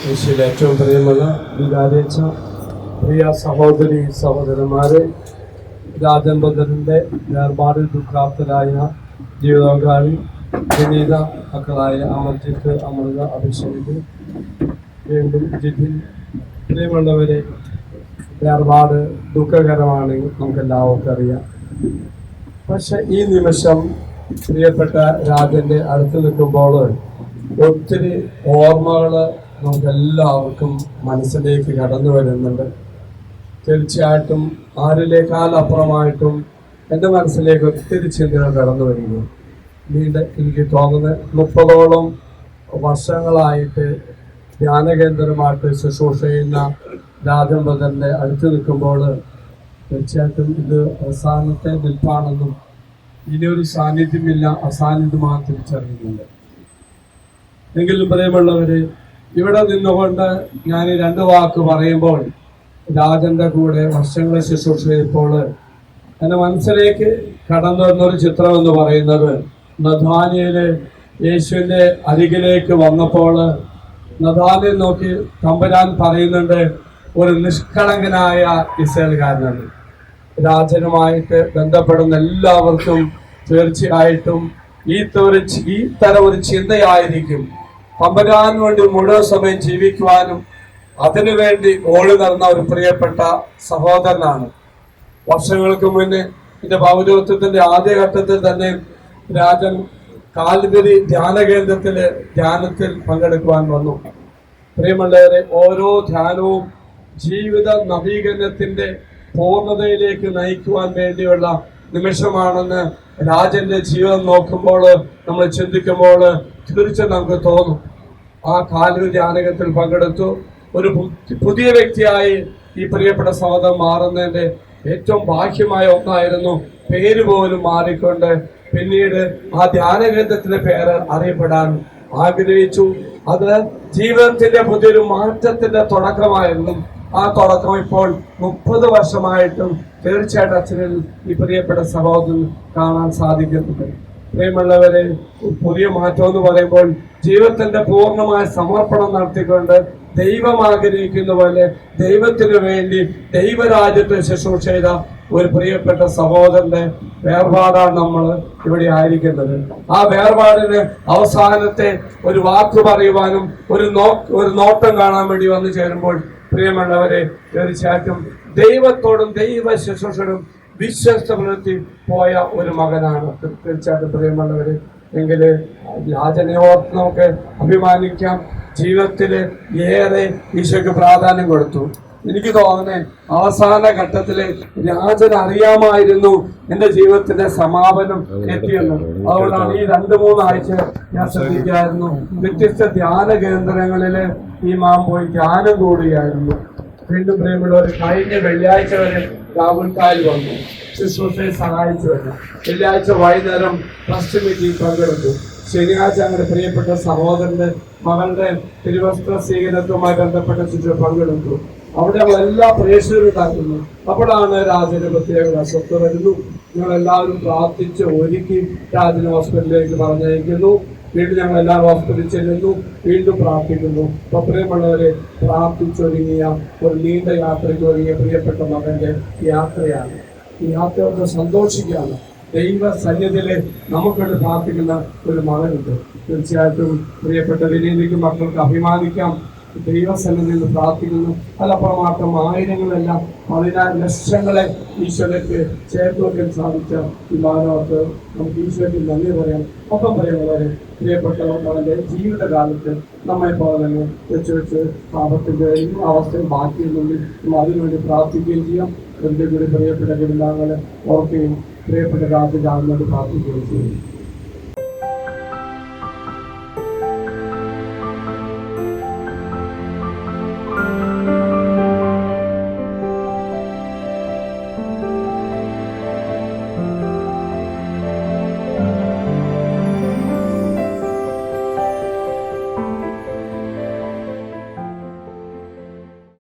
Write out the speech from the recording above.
യേശുവിൽ ഏറ്റവും പ്രിയമുള്ള വികാരിച്ച പ്രിയ സഹോദരി സഹോദരന്മാരെ, രാജമ്പദറിൻ്റെ വേർപാടിൽ ദുഃഖാപ്തരായ ജീവിതകാരി വിനീത മക്കളായ അമർജിത്ത്, അമൃത, അഭിഷേക്, വീണ്ടും ജിതിൻ, പ്രിയമുള്ളവരെ, വേർപാട് ദുഃഖകരമാണ്, നമുക്കെല്ലാവർക്കും അറിയാം. പക്ഷെ ഈ നിമിഷം പ്രിയപ്പെട്ട രാജന്റെ അടുത്ത് നിൽക്കുമ്പോൾ ഒത്തിരി ഓർമ്മകൾ നമുക്കെല്ലാവർക്കും മനസ്സിലേക്ക് കടന്നു വരുന്നുണ്ട്. തീർച്ചയായിട്ടും ആരിലേക്കാലപ്പുറമായിട്ടും എൻ്റെ മനസ്സിലേക്ക് ഒത്തിരി ചിന്തകൾ കടന്നു വരികയും വീണ്ടും എനിക്ക് തോന്നുന്നത് 30ഓളം വർഷങ്ങളായിട്ട് ധ്യാനകേന്ദ്രമായിട്ട് ശുശ്രൂഷ ചെയ്യുന്ന രാജമ്പദറിൻ്റെ അടുത്ത് നിൽക്കുമ്പോൾ തീർച്ചയായിട്ടും ഇത് അവസാനത്തെ നിൽപ്പാണെന്നും ഇനിയൊരു സാന്നിധ്യമില്ല, അസാന്നിധ്യമാണ് തിരിച്ചറിയുന്നുണ്ട്. എങ്കിലും പ്രിയമുള്ളവര്, ഇവിടെ നിന്നുകൊണ്ട് ഞാൻ 2 വാക്ക് പറയുമ്പോൾ രാജന്റെ കൂടെ വർഷങ്ങളെ ശുശ്രൂഷ ചെയ്തപ്പോൾ എൻ്റെ മനസ്സിലേക്ക് കടന്നു വന്നൊരു ചിത്രം എന്ന് പറയുന്നത്, നഥാനിയേല് യേശുവിൻ്റെ അരികിലേക്ക് വന്നപ്പോൾ നഥാനിയേൽ നോക്കി തമ്പുരാൻ പറയുന്നുണ്ട്, ഒരു നിഷ്കളങ്കനായ ഇസ്രായേൽക്കാരനാണ്. രാജനുമായിട്ട് ബന്ധപ്പെടുന്ന എല്ലാവർക്കും തീർച്ചയായിട്ടും ഈ തരം ഒരു ചിന്തയായിരിക്കും. തമ്പുരാന് വേണ്ടി മുഴുവൻ സമയം ജീവിക്കുവാനും അതിനുവേണ്ടി ഓടി നടന്ന ഒരു പ്രിയപ്പെട്ട സഹോദരനാണ്. വർഷങ്ങൾക്ക് മുന്നേ എൻ്റെ പൗരോഹിത്യത്തിന്റെ ആദ്യഘട്ടത്തിൽ തന്നെ രാജൻ കാൽവരി ധ്യാന കേന്ദ്രത്തിലെ ധ്യാനത്തിൽ പങ്കെടുക്കുവാൻ വന്നു. പ്രിയമുള്ളവരെ, ഓരോ ധ്യാനവും ജീവിത നവീകരണത്തിന്റെ പൂർണ്ണതയിലേക്ക് നയിക്കുവാൻ വേണ്ടിയുള്ള നിമിഷമാണെന്ന് രാജന്റെ ജീവിതം നോക്കുമ്പോൾ, നമ്മൾ ചിന്തിക്കുമ്പോൾ തീർച്ചയായും നമുക്ക് തോന്നും. ആ കാൽവരി ധ്യാനത്തിൽ പങ്കെടുത്തു. ഒരു പുതിയ വ്യക്തിയായി ഈ പ്രിയപ്പെട്ട സഹോദരൻ മാറുന്നതിന്റെ ഏറ്റവും ഭാഗ്യമായ ഒന്നായിരുന്നു. പേര് പോലും മാറിക്കൊണ്ട് പിന്നീട് ആ ധ്യാനകേന്ദ്രത്തിന്റെ പേര് അറിയപ്പെടാൻ ആഗ്രഹിച്ചു. അത് ജീവിതത്തിന്റെ പുതിയൊരു മാറ്റത്തിന്റെ തുടക്കമായിരുന്നു. ആ തുടക്കം ഇപ്പോൾ 30 വർഷമായിട്ടും തീർച്ചയായിട്ടും അച്ഛനിൽ ഈ പ്രിയപ്പെട്ട സഹോദരൻ കാണാൻ സാധിക്കുന്നുണ്ട്. പ്രിയമുള്ളവരെ, പുതിയ മാറ്റം എന്ന് പറയുമ്പോൾ ജീവിതത്തിന്റെ പൂർണ്ണമായ സമർപ്പണം നടത്തിക്കൊണ്ട് ദൈവം ആഗ്രഹിക്കുന്ന പോലെ ദൈവത്തിന് വേണ്ടി ദൈവരാജ്യത്തെ ശുശ്രൂഷ ചെയ്ത ഒരു പ്രിയപ്പെട്ട സഹോദരന്റെ വേർപാടാണ് നമ്മൾ ഇവിടെ ആയിരിക്കുന്നത്. ആ വേർപാടിന് അവസാനത്തെ ഒരു വാക്ക് പറയുവാനും ഒരു നോട്ടം കാണാൻ വേണ്ടി വന്നു ചേരുമ്പോൾ പ്രിയമുള്ളവരെ, തീർച്ചയായിട്ടും ദൈവത്തോടും ദൈവ ശുശ്രൂഷയോടും വിശ്വസ്ത പുലർത്തി പോയ ഒരു മകനാണ്. തീർച്ചയായിട്ടും പ്രിയമുള്ളവരെ, എങ്കിൽ രാജനെ ഓർത്ത് നമുക്ക് അഭിമാനിക്കാം. ജീവിതത്തിൽ ഏറെ ഈശോയ്ക്ക് പ്രാധാന്യം കൊടുത്തു. എനിക്ക് തോന്നുന്നത് അവസാന ഘട്ടത്തില് രാജൻ അറിയാമായിരുന്നു എന്റെ ജീവിതത്തിന്റെ സമാപനം എത്തിയെന്ന്. അതുകൊണ്ടാണ് ഈ 2-3 ആഴ്ച ഞാൻ ശ്രദ്ധിക്കായിരുന്നു. വ്യത്യസ്ത ധ്യാന കേന്ദ്രങ്ങളില് ഈ മാം പോയി ധ്യാനം കൂടുകയായിരുന്നു. വീണ്ടും പ്രിയമുള്ളവർ, കഴിഞ്ഞ വെള്ളിയാഴ്ച വരെ രാഹുൽക്കാർ വന്നു, ശുശ്രൂഷയെ സഹായിച്ചു വന്നു. വെള്ളിയാഴ്ച വൈകുന്നേരം ട്രസ്റ്റ് മീറ്റിംഗ് പങ്കെടുത്തു. ശനിയാഴ്ച അങ്ങനെ പ്രിയപ്പെട്ട സഹോദരന്റെ മകളുടെ തിരുവസ്ത്ര സ്വീകരണവുമായി ബന്ധപ്പെട്ട ശുശ്രൂഷ പങ്കെടുത്തു. അവിടെ എല്ലാ പ്രേക്ഷകരും ഉണ്ടാക്കുന്നു. അപ്പോഴാണ് രാജന് പ്രത്യേക അസ്വസ്ഥ വരുന്നു. ഞങ്ങളെല്ലാവരും പ്രാർത്ഥിച്ച് ഒരുക്കി രാജന് ഹോസ്പിറ്റലിലേക്ക് പറഞ്ഞയക്കുന്നു. വീണ്ടും ഞങ്ങൾ എല്ലാവരും ഹോസ്പിറ്റലിൽ ചെല്ലുന്നു, വീണ്ടും പ്രാർത്ഥിക്കുന്നു. അപ്പൊ പ്രിയമുള്ളവരെ, പ്രാർത്ഥിച്ചൊരുങ്ങിയ ഒരു നീണ്ട യാത്രയ്ക്ക് ഒരുങ്ങിയ പ്രിയപ്പെട്ട മകന്റെ യാത്രയാണ്. ഈ യാത്രയോട് സന്തോഷിക്കുകയാണ്. ദൈവ സന്നിധിയില് നമുക്കൊണ്ട് പ്രാർത്ഥിക്കുന്ന ഒരു മകനുണ്ട്. തീർച്ചയായിട്ടും പ്രിയപ്പെട്ട വിനീതിക്ക് മക്കൾക്ക് അഭിമാനിക്കാം. ദൈവസന്നിധിയിൽ നിന്ന് പ്രാർത്ഥിക്കുന്നു. അതപ്പുറമാത്രം ആയിരങ്ങളെല്ലാം 14 ലക്ഷങ്ങളെ ഈശോയ്ക്ക് ചേർത്ത് വയ്ക്കാൻ സാധിച്ച ഈ മാനവർക്ക് നമുക്ക് ഈശോയ്ക്ക് നന്ദി പറയാം. ഒപ്പം പറയുന്നവരെ, പ്രിയപ്പെട്ടവരുടെ ജീവിതകാലത്ത് നമ്മെ പോലെ തന്നെ വെച്ച് പാപത്തിന്റെ അവസ്ഥയിൽ മാറ്റിയെന്നുണ്ടെങ്കിൽ നമ്മൾ അതിനുവേണ്ടി പ്രാർത്ഥിക്കുകയും ചെയ്യാം. എൻ്റെ കൂടി പ്രിയപ്പെട്ട കുടുംബാംഗങ്ങളെ ഓർക്കുകയും പ്രിയപ്പെട്ട രാജ്യത്ത് പ്രാർത്ഥിക്കുകയും ചെയ്യും.